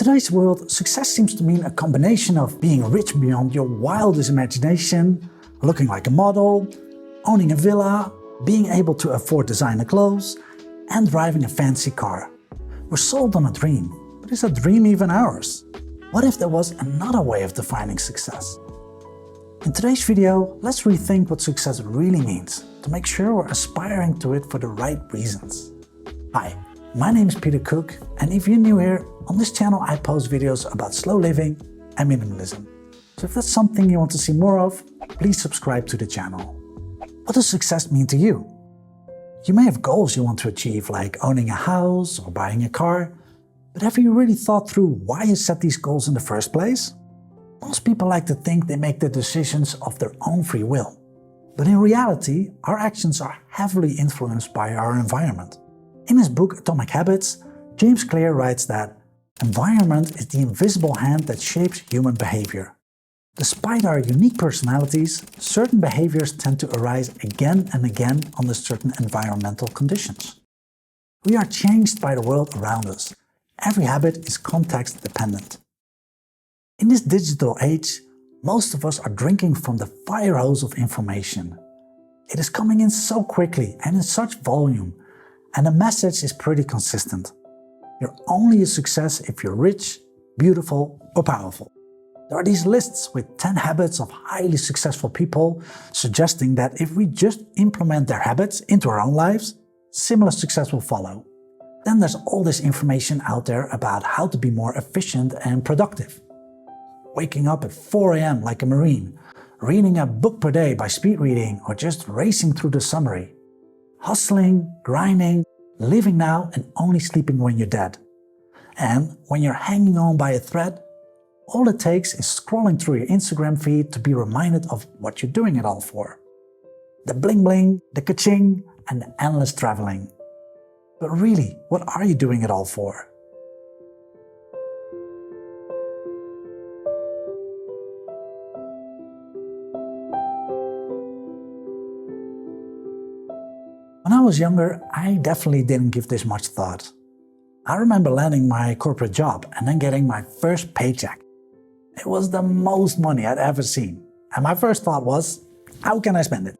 today's world, success seems to mean a combination of being rich beyond your wildest imagination, looking like a model, owning a villa, being able to afford designer clothes, and driving a fancy car. We're sold on a dream, but is that dream even ours? What if there was another way of defining success? In today's video, let's rethink what success really means to make sure we're aspiring to it for the right reasons. Hi, my name is Peter Cook, and if you're new here, on this channel I post videos about slow living and minimalism. So if that's something you want to see more of, please subscribe to the channel. What does success mean to you? You may have goals you want to achieve, like owning a house or buying a car, but have you really thought through why you set these goals in the first place? Most people like to think they make their decisions of their own free will. But in reality, our actions are heavily influenced by our environment. In his book Atomic Habits, James Clear writes that environment is the invisible hand that shapes human behavior. Despite our unique personalities, certain behaviors tend to arise again and again under certain environmental conditions. We are changed by the world around us. Every habit is context dependent. In this digital age, most of us are drinking from the fire hose of information. It is coming in so quickly and in such volume, and the message is pretty consistent. You're only a success if you're rich, beautiful, or powerful. There are these lists with 10 habits of highly successful people, suggesting that if we just implement their habits into our own lives, similar success will follow. Then there's all this information out there about how to be more efficient and productive. Waking up at 4 AM like a Marine, reading a book per day by speed reading, or just racing through the summary. Hustling, grinding, living now and only sleeping when you're dead. And when you're hanging on by a thread, all it takes is scrolling through your Instagram feed to be reminded of what you're doing it all for. The bling bling, the ka-ching, and the endless traveling. But really, what are you doing it all for? When I was younger, I definitely didn't give this much thought. I remember landing my corporate job and then getting my first paycheck. It was the most money I'd ever seen, and my first thought was, how can I spend it?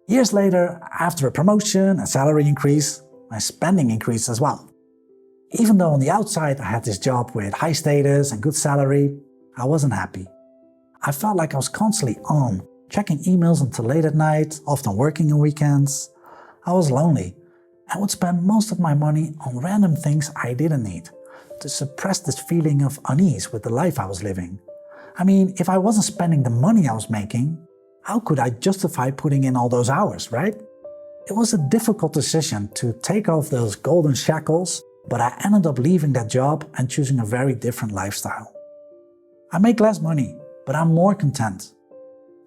Years later, after a promotion and salary increase, my spending increased as well. Even though on the outside I had this job with high status and good salary, I wasn't happy. I felt like I was constantly on, checking emails until late at night, often working on weekends. I was lonely and would spend most of my money on random things I didn't need, to suppress this feeling of unease with the life I was living. I mean, if I wasn't spending the money I was making, how could I justify putting in all those hours, right? It was a difficult decision to take off those golden shackles, but I ended up leaving that job and choosing a very different lifestyle. I make less money, but I'm more content.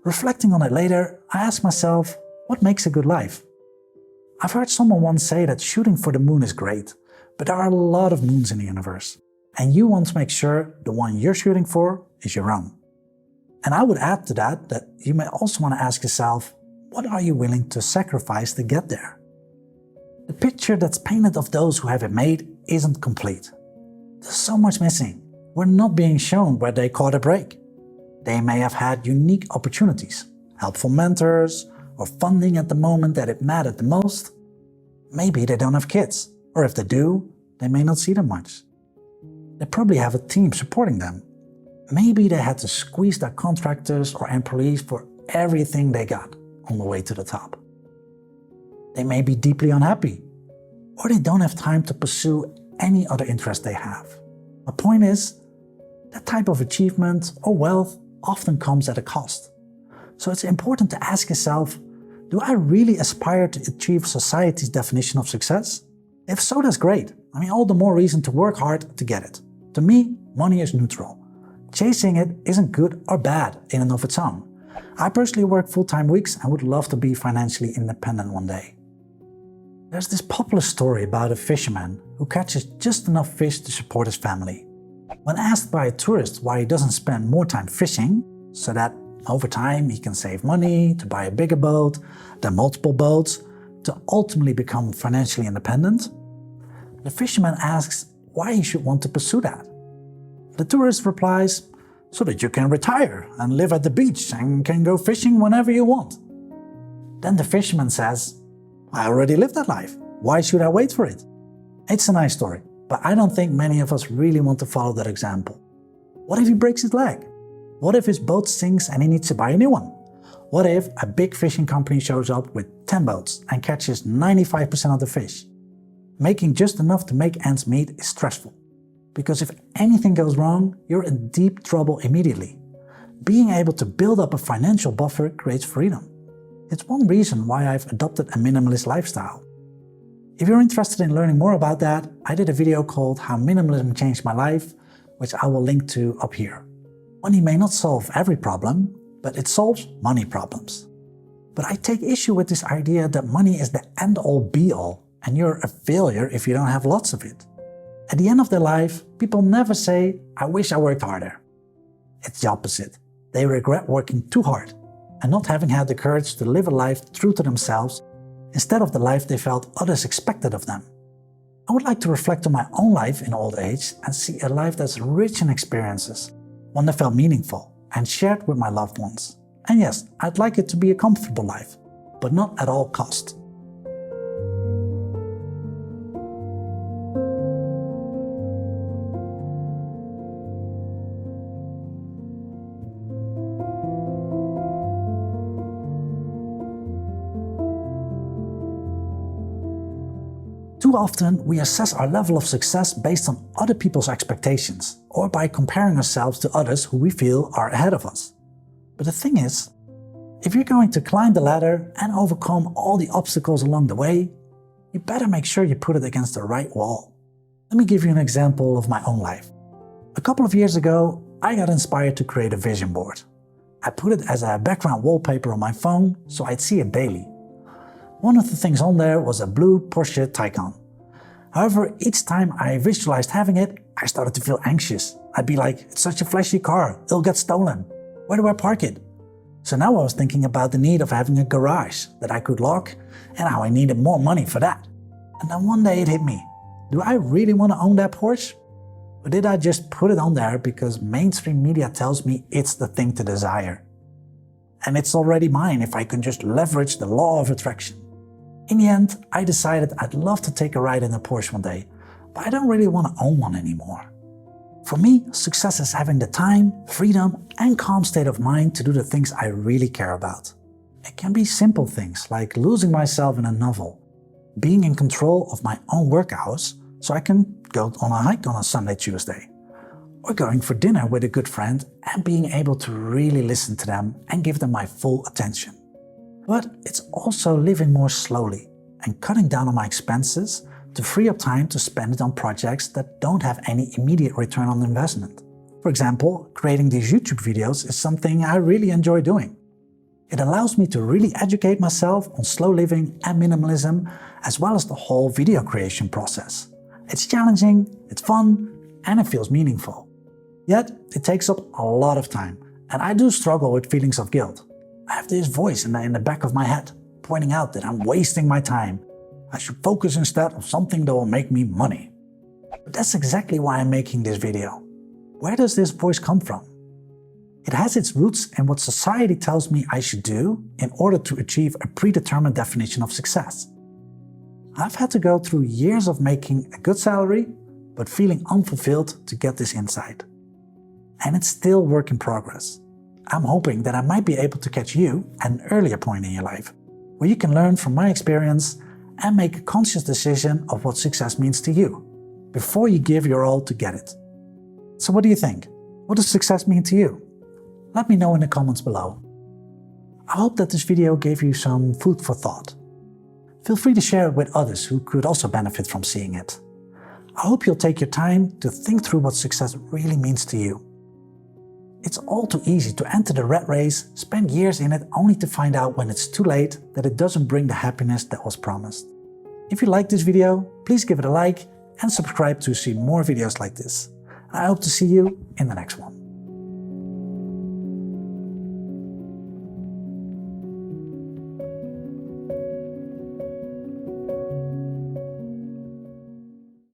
Reflecting on it later, I asked myself, what makes a good life? I've heard someone once say that shooting for the moon is great, but there are a lot of moons in the universe, and you want to make sure the one you're shooting for is your own. And I would add to that you may also want to ask yourself, what are you willing to sacrifice to get there? The picture that's painted of those who have it made isn't complete. There's so much missing. We're not being shown where they caught a break. They may have had unique opportunities, helpful mentors, or funding at the moment that it mattered the most. Maybe they don't have kids, or if they do, they may not see them much. They probably have a team supporting them. Maybe they had to squeeze their contractors or employees for everything they got on the way to the top. They may be deeply unhappy, or they don't have time to pursue any other interest they have. My point is, that type of achievement or wealth often comes at a cost. So it's important to ask yourself, do I really aspire to achieve society's definition of success? If so, that's great. I mean, all the more reason to work hard to get it. To me, money is neutral. Chasing it isn't good or bad in and of its own. I personally work full-time weeks and would love to be financially independent one day. There's this popular story about a fisherman who catches just enough fish to support his family. When asked by a tourist why he doesn't spend more time fishing, so that over time he can save money to buy a bigger boat, then multiple boats, to ultimately become financially independent, the fisherman asks why he should want to pursue that. The tourist replies, "So that you can retire and live at the beach and can go fishing whenever you want." Then the fisherman says, "I already lived that life. Why should I wait for it?" It's a nice story, but I don't think many of us really want to follow that example. What if he breaks his leg? What if his boat sinks and he needs to buy a new one? What if a big fishing company shows up with 10 boats and catches 95% of the fish? Making just enough to make ends meet is stressful, because if anything goes wrong, you're in deep trouble immediately. Being able to build up a financial buffer creates freedom. It's one reason why I've adopted a minimalist lifestyle. If you're interested in learning more about that, I did a video called How Minimalism Changed My Life, which I will link to up here. Money may not solve every problem, but it solves money problems. But I take issue with this idea that money is the end-all be-all, and you're a failure if you don't have lots of it. At the end of their life, people never say, "I wish I worked harder." It's the opposite. They regret working too hard and not having had the courage to live a life true to themselves instead of the life they felt others expected of them. I would like to reflect on my own life in old age and see a life that's rich in experiences, one that felt meaningful and shared with my loved ones. And yes, I'd like it to be a comfortable life, but not at all cost. Too often, we assess our level of success based on other people's expectations, or by comparing ourselves to others who we feel are ahead of us. But the thing is, if you're going to climb the ladder and overcome all the obstacles along the way, you better make sure you put it against the right wall. Let me give you an example of my own life. A couple of years ago, I got inspired to create a vision board. I put it as a background wallpaper on my phone so I'd see it daily. One of the things on there was a blue Porsche Taycan. However, each time I visualized having it, I started to feel anxious. I'd be like, "It's such a flashy car, it'll get stolen. Where do I park it?" So now I was thinking about the need of having a garage that I could lock and how I needed more money for that. And then one day it hit me. Do I really want to own that Porsche? Or did I just put it on there because mainstream media tells me it's the thing to desire? And it's already mine if I can just leverage the law of attraction. In the end, I decided I'd love to take a ride in a Porsche one day, but I don't really want to own one anymore. For me, success is having the time, freedom, and calm state of mind to do the things I really care about. It can be simple things like losing myself in a novel, being in control of my own work hours so I can go on a hike on a Sunday, Tuesday, or going for dinner with a good friend and being able to really listen to them and give them my full attention. But it's also living more slowly and cutting down on my expenses to free up time to spend it on projects that don't have any immediate return on investment. For example, creating these YouTube videos is something I really enjoy doing. It allows me to really educate myself on slow living and minimalism, as well as the whole video creation process. It's challenging, it's fun, and it feels meaningful. Yet, it takes up a lot of time, and I do struggle with feelings of guilt. I have this voice in the back of my head, pointing out that I'm wasting my time. I should focus instead on something that will make me money. But that's exactly why I'm making this video. Where does this voice come from? It has its roots in what society tells me I should do in order to achieve a predetermined definition of success. I've had to go through years of making a good salary, but feeling unfulfilled to get this insight. And it's still work in progress. I'm hoping that I might be able to catch you at an earlier point in your life, where you can learn from my experience and make a conscious decision of what success means to you, before you give your all to get it. So what do you think? What does success mean to you? Let me know in the comments below. I hope that this video gave you some food for thought. Feel free to share it with others who could also benefit from seeing it. I hope you'll take your time to think through what success really means to you. It's all too easy to enter the rat race, spend years in it only to find out when it's too late that it doesn't bring the happiness that was promised. If you liked this video, please give it a like and subscribe to see more videos like this. I hope to see you in the next one.